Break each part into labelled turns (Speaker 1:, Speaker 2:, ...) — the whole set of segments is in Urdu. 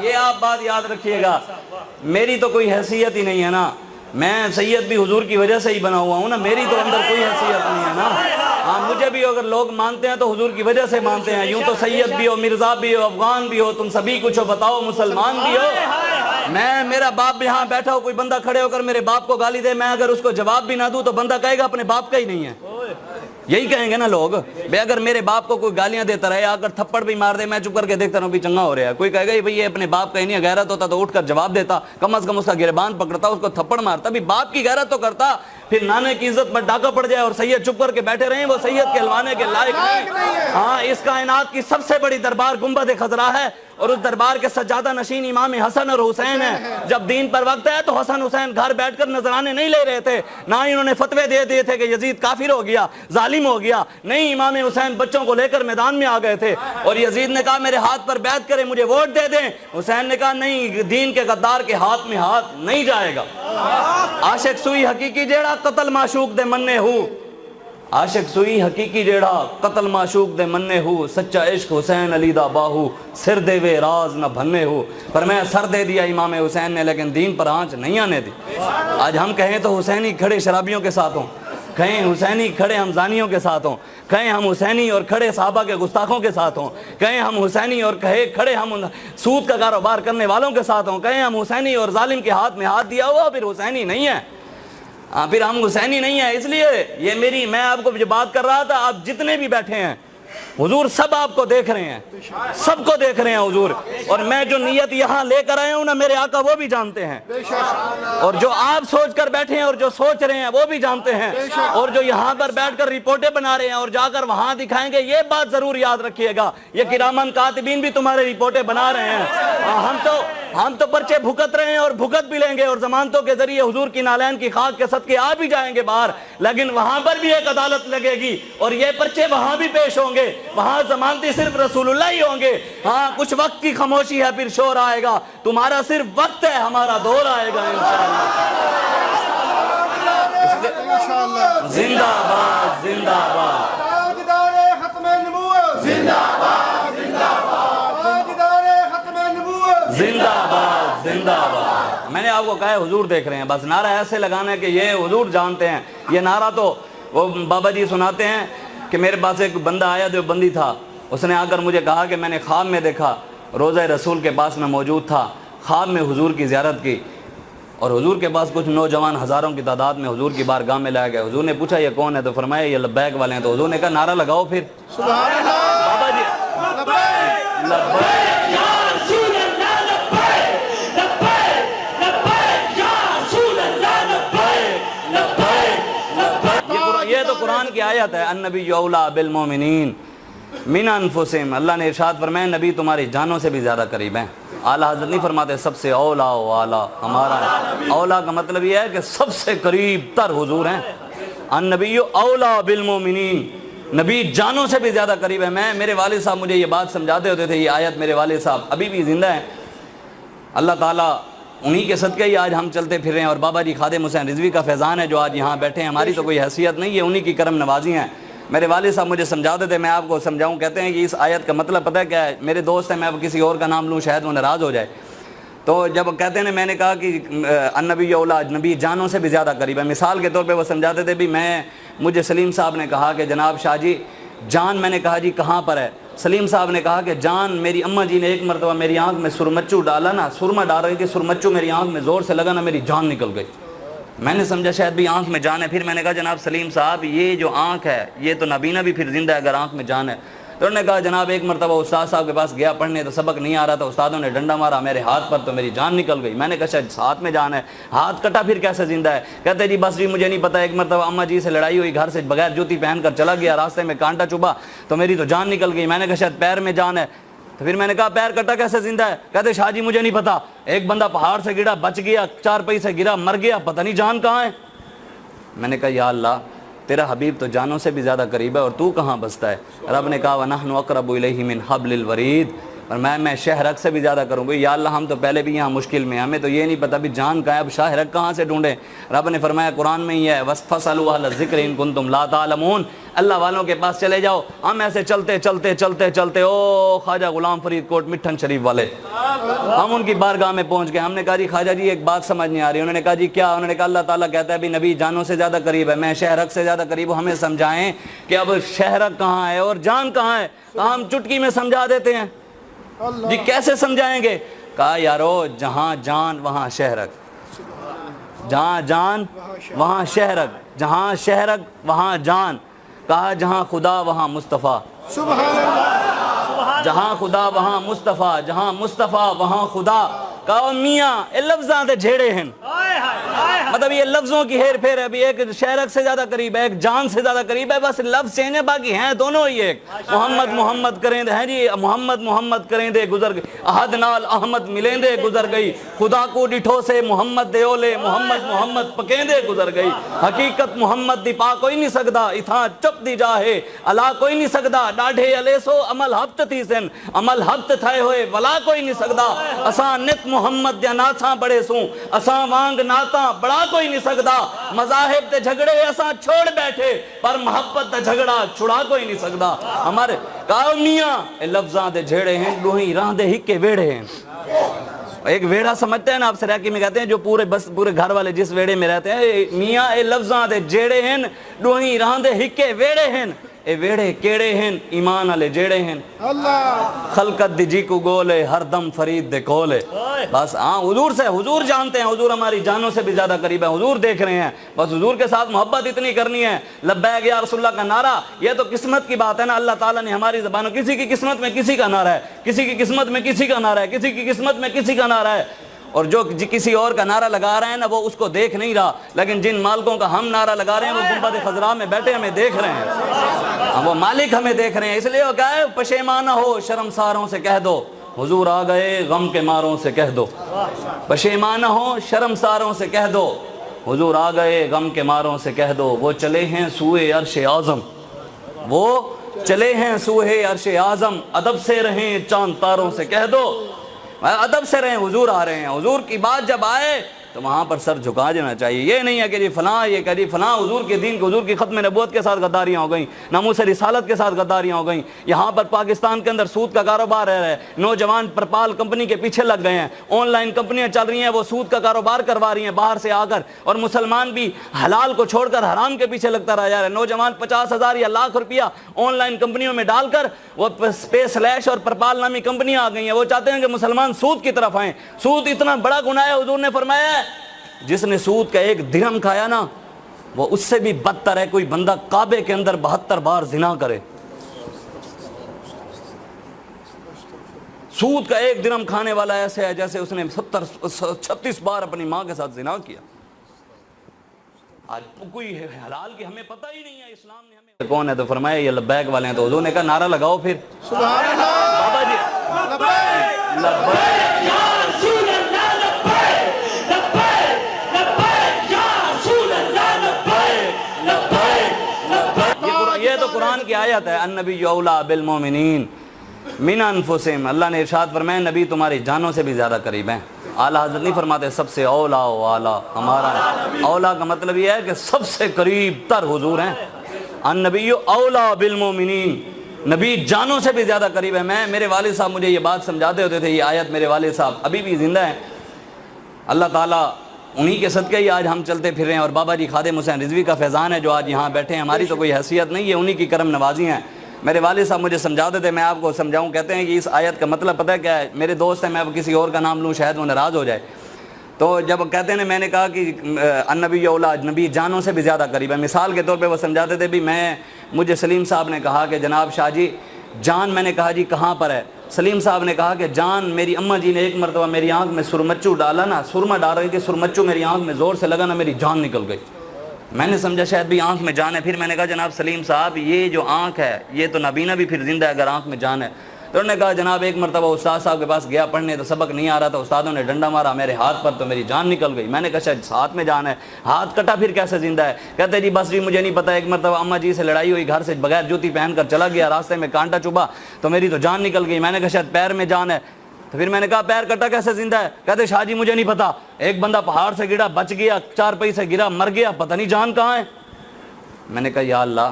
Speaker 1: یہ آپ بات یاد رکھیے گا، میری تو کوئی حیثیت ہی نہیں ہے نا، میں سید بھی حضور کی وجہ سے ہی بنا ہوا ہوں نا، میری تو اندر کوئی حیثیت نہیں ہے نا۔ ہاں مجھے بھی اگر لوگ مانتے ہیں تو حضور کی وجہ سے مانتے ہیں، یوں تو سید بھی ہو، مرزا بھی ہو، افغان بھی ہو، تم سبھی کچھ ہو، بتاؤ مسلمان بھی ہو۔ میرا باپ یہاں بیٹھا ہو، کوئی بندہ کھڑے ہو کر میرے باپ کو گالی دے، میں اگر اس کو جواب بھی نہ دوں تو بندہ کہے گا اپنے باپ کا ہی نہیں ہے، یہی کہیں گے نا لوگ۔ بے اگر میرے باپ کو کوئی گالیاں دیتا رہے، اگر تھپڑ بھی مار دے، میں چپ کر کے دیکھتا رہوں بھی چنگا ہو رہا ہے، کوئی کہے گا بھئی یہ اپنے باپ کا ہی نہیں ہے، غیرت ہوتا تو اٹھ کر جواب دیتا، کم از کم اس کا گریبان پکڑتا، اس کو تھپڑ مارتا، بھی باپ کی غیرت تو کرتا۔ پھر نانے کی عزت پر ڈاکہ پڑ جائے اور سید چپ کر کے بیٹھے رہیں، وہ سید کہلوانے کے لائق نہیں۔ ہاں اس کائنات کی سب سے بڑی دربار گنبد خضرا ہے، اور اس دربار کے سجادہ نشین امام حسن اور حسین ہیں۔ جب دین پر وقت ہے تو حسن حسین گھر بیٹھ کر نذرانے نہیں لے رہے تھے، نہ انہوں نے فتوے دے دیے تھے کہ یزید کافر ہو گیا، ظالم ہو گیا، نہیں، امام حسین بچوں کو لے کر میدان میں آ گئے تھے، اور یزید نے کہا میرے ہاتھ پر بیعت کریں، مجھے ووٹ دے دیں، حسین نے کہا نہیں، دین کے غدار کے ہاتھ میں ہاتھ نہیں جائے گا۔ عاشق سوئی حقیقی جیڑا قتل معشوق دے مننے ہو، عاشق سوئی حقیقی جیڑا قتل معشوق دے مننے ہو، سچا عشق حسین علی دا باہو، سر دے وے راز نہ بھنے ہو۔ پر میں سر دے دیا امام حسین نے، لیکن دین پر آنچ نہیں آنے دی۔ آج ہم کہیں تو حسینی کھڑے شرابیوں کے ساتھ ہوں، کہیں حسینی کھڑے ہم زانیوں کے ساتھ ہوں، کہیں ہم حسینی اور کھڑے صحابہ کے گستاخوں کے ساتھ ہوں، کہیں ہم حسینی اور کھڑے ہم سود کا کاروبار کرنے والوں کے ساتھ ہوں، کہیں ہم حسینی اور ظالم کے ہاتھ میں ہاتھ دیا ہوا، پھر حسینی نہیں ہے، پھر ہم حسینی نہیں ہیں۔ اس لیے یہ میں آپ کو جو بات کر رہا تھا، آپ جتنے بھی بیٹھے ہیں حضور سب آپ کو دیکھ رہے ہیں، سب کو دیکھ رہے ہیں حضور، اور میں جو نیت یہاں لے کر آئے ہوں نا، میرے آقا وہ بھی جانتے ہیں، اور جو آپ سوچ کر بیٹھے ہیں اور جو سوچ رہے ہیں وہ بھی جانتے ہیں، اور جو یہاں پر بیٹھ کر رپورٹیں بنا رہے ہیں اور جا کر وہاں دکھائیں گے، یہ بات ضرور یاد رکھیے گا، یہ کرامن کاتبین بھی تمہارے رپورٹیں بنا رہے ہیں۔ ہم تو پرچے بھگت رہے ہیں اور بھگت بھی لیں گے، اور ضمانتوں کے ذریعے حضور کی نالین کی خاک کے صدقے آ بھی جائیں گے باہر، لیکن وہاں پر بھی ایک عدالت لگے گی، اور یہ پرچے وہاں بھی پیش ہوں گے، وہاں ضمانتی صرف رسول اللہ ہی ہوں گے۔ ہاں کچھ وقت کی خاموشی ہے، پھر شور آئے گا، تمہارا صرف وقت ہے، ہمارا دور آئے گا انشاءاللہ۔ زندہ باد، زندہ باد،
Speaker 2: تاجدار ختم نبوت، زندہ باد، زندہ باد، تاجدار ختم نبوت،
Speaker 1: زندہ باد، زندہ باد۔ میں نے آپ کو کہا ہے حضور دیکھ رہے ہیں، بس نعرہ ایسے لگانا ہے کہ یہ حضور جانتے ہیں۔ یہ نعرہ تو وہ بابا جی سناتے ہیں کہ میرے پاس ایک بندہ آیا جو بندی تھا، اس نے آ کر مجھے کہا کہ میں نے خواب میں دیکھا، روضہ رسول کے پاس میں موجود تھا، خواب میں حضور کی زیارت کی، اور حضور کے پاس کچھ نوجوان ہزاروں کی تعداد میں حضور کی بارگاہ میں لائے گئے۔ حضور نے پوچھا یہ کون ہے؟ تو فرمایا یہ لبیک والے ہیں۔ تو حضور نے کہا نعرہ لگاؤ پھر۔
Speaker 2: سبحان اللہ،
Speaker 1: بابا جی
Speaker 2: لبیک،
Speaker 1: لبیک
Speaker 3: یا رسول اللہ، لبیک، لبیک، لبیک، یا رسول اللہ، لبیک، لبیک، لبیک۔
Speaker 1: یہ تو قرآن کی آیت ہے، النبی اولیٰ بالمومنین من انفسہم۔ اللہ نے ارشاد فرمایا نبی تمہاری جانوں سے بھی زیادہ قریب ہیں۔ اعلیٰ حضرت نہیں فرماتے سب سے اولیٰ و اعلیٰ ہمارا، اولیٰ کا مطلب یہ ہے کہ سب سے قریب تر حضور ہیں۔ النبی اولیٰ بالمومنین، نبی جانوں سے بھی زیادہ قریب ہے۔ میرے والد صاحب مجھے یہ بات سمجھاتے ہوتے تھے، یہ آیت میرے والد صاحب ابھی بھی زندہ ہیں، اللہ تعالیٰ انہی کے صدقے ہی آج ہم چلتے پھر رہے ہیں، اور بابا جی خادم حسین رضوی کا فیضان ہے جو آج یہاں بیٹھے ہیں، ہماری تو کوئی حیثیت نہیں ہے، انہی کی کرم نوازی ہیں۔ میرے والد صاحب مجھے سمجھاتے تھے، میں آپ کو سمجھاؤں، کہتے ہیں کہ اس آیت کا مطلب پتہ ہے کیا ہے؟ میرے دوست ہیں، میں اب کسی اور کا نام لوں شاید وہ ناراض ہو جائے، تو جب کہتے ہیں میں نے کہا کہ النبی اولیٰ، نبی جانوں سے بھی زیادہ قریب ہے، مثال کے طور پہ وہ سمجھاتے تھے بھی مجھے سلیم صاحب نے کہا کہ جناب شاہ جی جان، میں نے کہا جی کہاں پر ہے؟ سلیم صاحب نے کہا کہ جان میری اماں جی نے ایک مرتبہ میری آنکھ میں سرمچو ڈالا نا، سرما ڈال رہی تھی، سرمچو میری آنکھ میں زور سے لگا نا، میری جان نکل گئی۔ میں نے سمجھا شاید بھی آنکھ میں جان ہے، پھر میں نے کہا جناب سلیم صاحب یہ جو آنکھ ہے یہ تو نابینا بھی پھر زندہ ہے اگر آنکھ میں جان ہے۔ تو انہوں نے کہا جناب ایک مرتبہ استاد صاحب کے پاس گیا پڑھنے، تو سبق نہیں آ رہا تھا، استادوں نے ڈنڈا مارا میرے ہاتھ پر تو میری جان نکل گئی۔ میں نے کہا شاید ہاتھ میں جان ہے، ہاتھ کٹا پھر کیسے زندہ ہے؟ کہتے جی بس جی مجھے نہیں پتا، ایک مرتبہ اماں جی سے لڑائی ہوئی، گھر سے بغیر جوتی پہن کر چلا گیا، راستے میں کانٹا چبھا تو میری تو جان نکل گئی۔ میں نے کہا شاید پیر میں جان ہے، تو پھر میں نے کہا پیر کٹا کیسے زندہ ہے؟ کہتے شاہ جی مجھے نہیں پتا، ایک بندہ پہاڑ سے گرا بچ گیا، چارپائی سے گرا مر گیا، پتہ نہیں جان کہاں ہے۔ میں نے کہا یا اللہ تیرا حبیب تو جانوں سے بھی زیادہ قریب ہے اور تو کہاں بستا ہے؟ رب نے کہا وَنَحْنُ أَقْرَبُ إِلَيْهِ مِنْ حَبْلِ الْوَرِيدِ، اور میں شہرک سے بھی زیادہ کروں گا. یا اللہ ہم تو پہلے بھی یہاں مشکل میں ہیں, ہمیں تو یہ نہیں پتہ بھی جان کہاں ہے, اب شہرک کہاں سے ڈھونڈیں. رب نے فرمایا قرآن میں ہی ہے وَاسْفَسَلُوا أَهْلَ الذِّكْرِ إِن كُنتُمْ لَا تَعْلَمُونَ, اللہ والوں کے پاس چلے جاؤ. ہم ایسے چلتے چلتے چلتے چلتے او خواجہ غلام فرید کوٹ مٹھن شریف والے, ہم ان کی بارگاہ میں پہنچ گئے. ہم نے کہا جی خواجہ جی ایک بات سمجھ نہیں آ رہی. انہوں نے کہا جی کیا؟ انہوں نے کہا اللہ تعالیٰ کہتا ہے بھی نبی جانوں سے زیادہ قریب ہے, میں شہرک سے زیادہ قریب ہوں, ہمیں سمجھائیں کہ اب شہرک کہاں ہے اور جان کہاں ہے. ہم چٹکی میں سمجھا دیتے ہیں جی, کیسے سمجھائیں گے؟ کہا یارو جہاں جان وہاں شہرک, جہاں جان وہاں شہرک, جہاں شہرک وہاں جان. کہا جہاں خدا وہاں مصطفیٰ,
Speaker 2: سبحان اللہ.
Speaker 1: جہاں خدا وہاں مصطفیٰ, جہاں مصطفیٰ وہاں خدا. کہا میاں یہ لفظاں دے جھیڑے ہیں, مطلب یہ لفظوں کی ہیر پھیر ہے. ابھی ایک شہرک سے زیادہ قریب ہے, ایک جان سے زیادہ قریب ہے, بس لفظ چینج ہے, باقی ہیں دونوں ہی ایک. محمد محمد کریں دے ہیں جی, محمد محمد کریں دے گزر گئی, احد نال احمد ملیں دے گزر گئی, خدا کو ڈٹھو سے محمد دے اولے, محمد محمد پکیں دے گزر گئی. حقیقت محمد دی پا کوئی نہیں سکدا, اتھاں چپ دی جاہے اللہ کوئی نہیں سکدا. ڈاڑھے علیہ سو عمل ہفت تھی سن, عمل ہفت تھائے ہوئے ولا کوئی نہیں سکدا. اساں نت محمد دیا ناتاں بڑے سوں, اساں وانگ ناتاں بڑا کوئی نہیں سکدا. مذاہب تے جھگڑے اساں چھوڑ بیٹھے, پر محبت تے جھگڑا چھڑا کوئی نہیں سکدا. ہمارے کہا میاں اے لفظاں دے جھیڑے ہیں, ڈوہیں راہ دے ہکے ویڑے ہیں. ایک ویڑا سمجھتے ہیں نا آپ سریکی میں کہتے ہیں جو پورے گھر والے جس ویڑے میں رہتے ہیں, میاں اے لفظاں دے جھیڑے ہیں, ڈوہیں راہ دے ہکے ویڑے ہیں. اے ویڑے کیڑے ہیں ایمان والے جیڑے ہیں.
Speaker 2: اللہ
Speaker 1: خلقت دی جی کو گولے ہر دم فرید دے کولے. بس ہاں حضور سے, حضور جانتے ہیں, حضور ہماری جانوں سے بھی زیادہ قریب ہے, حضور دیکھ رہے ہیں, بس حضور کے ساتھ محبت اتنی کرنی ہے. لبیک یا رسول اللہ کا نعرہ یہ تو قسمت کی بات ہے نا, اللہ تعالیٰ نے ہماری زبانوں, کسی کی قسمت میں کسی کا نعرہ ہے, کسی کی قسمت میں کسی کا نعرہ ہے, کسی کی قسمت میں کسی کا نعرہ ہے. اور جو کسی اور کا نعرہ لگا رہے ہیں نا وہ اس کو دیکھ نہیں رہا, لیکن جن مالکوں کا ہم نعرہ لگا رہے ہیں وہ گنبد خضراء میں بیٹھے ہمیں دیکھ رہے ہیں, وہ مالک ہمیں دیکھ رہے ہیں. اس لیے وہ کہا ہے پشیمانہ ہو شرمساروں سے کہہ دو, حضور آ گئے غم کے ماروں سے کہہ دو. پشیمانہ ہو شرمساروں سے کہہ دو, حضور آ گئے غم کے ماروں سے کہہ دو. وہ چلے ہیں سوئے عرش اعظم, وہ چلے ہیں سوئے عرش اعظم, ادب سے رہیں چاند تاروں سے کہہ دو. ادب سے رہیں, حضور آ رہے ہیں, حضور کی بات جب آئے تو وہاں پر سر جھکا دینا چاہیے. یہ نہیں ہے کہ جی فلاں یہ کہ جی فلاں حضور کے دین کو, حضور کی ختم نبوت کے ساتھ غداریاں ہو گئیں, ناموس رسالت کے ساتھ غداریاں ہو گئیں. یہاں پر پاکستان کے اندر سود کا کاروبار ہے, نوجوان پرپال کمپنی کے پیچھے لگ گئے ہیں, آن لائن کمپنیاں چل رہی ہیں, وہ سود کا کاروبار کروا رہی ہیں باہر سے آ کر, اور مسلمان بھی حلال کو چھوڑ کر حرام کے پیچھے لگتا رہ جا رہا ہے. نوجوان 50,000 یا لاکھ روپیہ آن لائن کمپنیوں میں ڈال کر وہ اسپیس لیش اور پرپال نامی کمپنیاں آ گئی ہیں, وہ چاہتے ہیں کہ مسلمان سود کی طرف آئیں. سود اتنا بڑا گناہ ہے, حضور نے فرمایا ہے جس نے سود کا ایک درہم کھایا نا وہ اس سے بھی بدتر ہے کوئی بندہ کعبے کے اندر 72 بار زنا کرے. سود کا ایک درہم کھانے والا ایسے ہے جیسے اس نے 36 بار اپنی ماں کے ساتھ زنا کیا. آج کوئی حلال کی ہمیں پتہ ہی نہیں ہے, اسلام نے ہمیں کون ہے تو فرمایا یہ لبیک والے ہیں. تو حضور نے کہا نعرہ لگاؤ پھر
Speaker 2: سبحان اللہ.
Speaker 1: بابا جی
Speaker 2: لبیک
Speaker 1: لبیک
Speaker 3: یا رسول اللہ لبیک, لبیک, لبیک, یا رسول اللہ لبیک, لبیک, لبیک.
Speaker 1: یہ تو قرآن کی آیت ہے, النبی اولیٰ بالمومنین من انفسہم. اللہ نے ارشاد فرمایا نبی تمہاری جانوں سے بھی زیادہ قریب ہیں. اعلیٰ حضرت نہیں فرماتے سب سے اولیٰ و اعلیٰ, ہمارا اولیٰ کا مطلب یہ ہے کہ سب سے قریب تر حضور ہیں. النبی اولیٰ بالمومنین, نبی جانوں سے بھی زیادہ قریب ہے. میرے والد صاحب مجھے یہ بات سمجھاتے ہوتے تھے, یہ آیت میرے والد صاحب ابھی بھی زندہ ہیں, اللہ تعالیٰ انہی کے صدقے ہی آج ہم چلتے پھر رہے ہیں. اور بابا جی خادم حسین رضوی کا فیضان ہے جو آج یہاں بیٹھے ہیں, ہماری تو کوئی حیثیت نہیں ہے, انہی کی کرم نوازی ہیں. میرے والد صاحب مجھے سمجھاتے تھے, میں آپ کو سمجھاؤں, کہتے ہیں کہ اس آیت کا مطلب پتہ ہے کیا ہے. میرے دوست ہیں, میں اب کسی اور کا نام لوں شاید وہ ناراض ہو جائے, تو جب کہتے ہیں میں نے کہا کہ النبی اولاد, نبی جانوں سے بھی زیادہ قریب ہے. مثال کے طور پہ وہ سمجھاتے تھے بھی مجھے سلیم صاحب نے کہا کہ جناب شاہ جی جان, میں نے کہا جی کہاں پر ہے. سلیم صاحب نے کہا کہ جان میری اماں جی نے ایک مرتبہ میری آنکھ میں سرمچو ڈالا نا, سرما ڈال رہی تھی, سرمچو میری آنکھ میں زور سے لگا نا, میری جان نکل گئی. میں نے سمجھا شاید بھی آنکھ میں جان ہے. پھر میں نے کہا جناب سلیم صاحب یہ جو آنکھ ہے یہ تو نابینا بھی پھر زندہ ہے اگر آنکھ میں جان ہے. تو انہوں نے کہا جناب ایک مرتبہ استاد صاحب کے پاس گیا پڑھنے، تو سبق نہیں آ رہا تھا، استادوں نے ڈنڈا مارا میرے ہاتھ پر تو میری جان نکل گئی۔ میں نے کہا شاید ہاتھ میں جان ہے، ہاتھ کٹا پھر کیسے زندہ ہے؟ کہتے جی بس جی مجھے نہیں پتا، ایک مرتبہ اماں جی سے لڑائی ہوئی، گھر سے بغیر جوتی پہن کر چلا گیا، راستے میں کانٹا چبھا تو میری تو جان نکل گئی۔ میں نے کہا شاید پیر میں جان ہے، تو پھر میں نے کہا پیر کٹا کیسے زندہ ہے؟ کہتے شاہ جی مجھے نہیں پتا، ایک بندہ پہاڑ سے گرا بچ گیا، چار پئی سے گرا مر گیا، پتہ نہیں جان کہاں ہے۔ میں نے کہا یا اللہ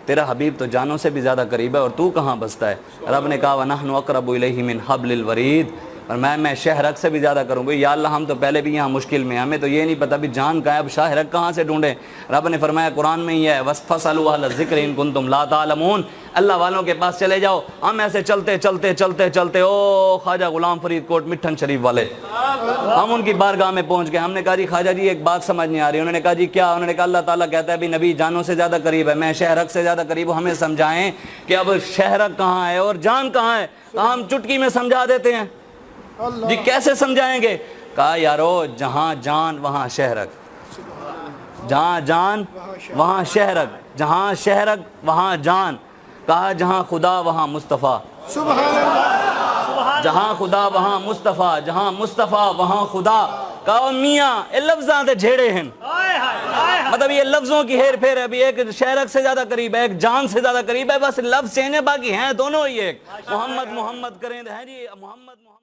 Speaker 1: تیرا حبیب تو جانوں سے بھی زیادہ قریب ہے اور تو کہاں بستا ہے؟ رب نے کہا وَنَحْنُ أَقْرَبُ إِلَيْهِ مِنْ حَبْلِ الْوَرِيدِ، اور میں شہرک سے بھی زیادہ کروں گا۔ یا اللہ ہم تو پہلے بھی یہاں مشکل میں، ہمیں تو یہ نہیں پتا بھی جان کہاں ہے، اب شہرک کہاں سے ڈھونڈیں؟ رب نے فرمایا قرآن میں ہی ہے فَاسْأَلُوا أَهْلَ الذِّكْرِ إِن كُنتُمْ لَا تَعْلَمُونَ، اللہ والوں کے پاس چلے جاؤ۔ ہم ایسے چلتے چلتے چلتے چلتے او خواجہ غلام فرید کوٹ مٹھن شریف والے، ہم ان کی بارگاہ میں پہنچ گئے۔ ہم نے کہا جی خواجہ جی ایک بات سمجھ نہیں آ رہی۔ انہوں نے کہا جی کیا؟ انہوں نے کہا اللہ تعالیٰ کہتا ہے بھی نبی جانوں سے زیادہ قریب ہے، میں شہرک سے زیادہ قریب ہوں، ہمیں سمجھائیں کہ اب شہرک کہاں ہے اور جان کہاں ہے؟ کہا ہم چٹکی میں سمجھا دیتے ہیں۔ جی کیسے سمجھائیں گے؟ کہا یارو جہاں جان وہاں شہرک، جہاں جان وہاں شہرک، جہاں شہرک وہاں جان، کہا جہاں خدا وہاں مصطفیٰ،
Speaker 2: سبحان اللہ،
Speaker 1: جہاں خدا وہاں مصطفیٰ، جہاں مصطفیٰ وہاں خدا۔ کہا میاں یہ لفظاں دے جھیڑے ہیں، مطلب یہ لفظوں کی ہیر پھیر ہے، ابھی ایک شہرک سے زیادہ قریب ہے، ایک جان سے زیادہ قریب ہے، بس لفظ چینج ہے، باقی ہیں دونوں ہی ایک۔ محمد محمد کریں ہیں جی، محمد محمد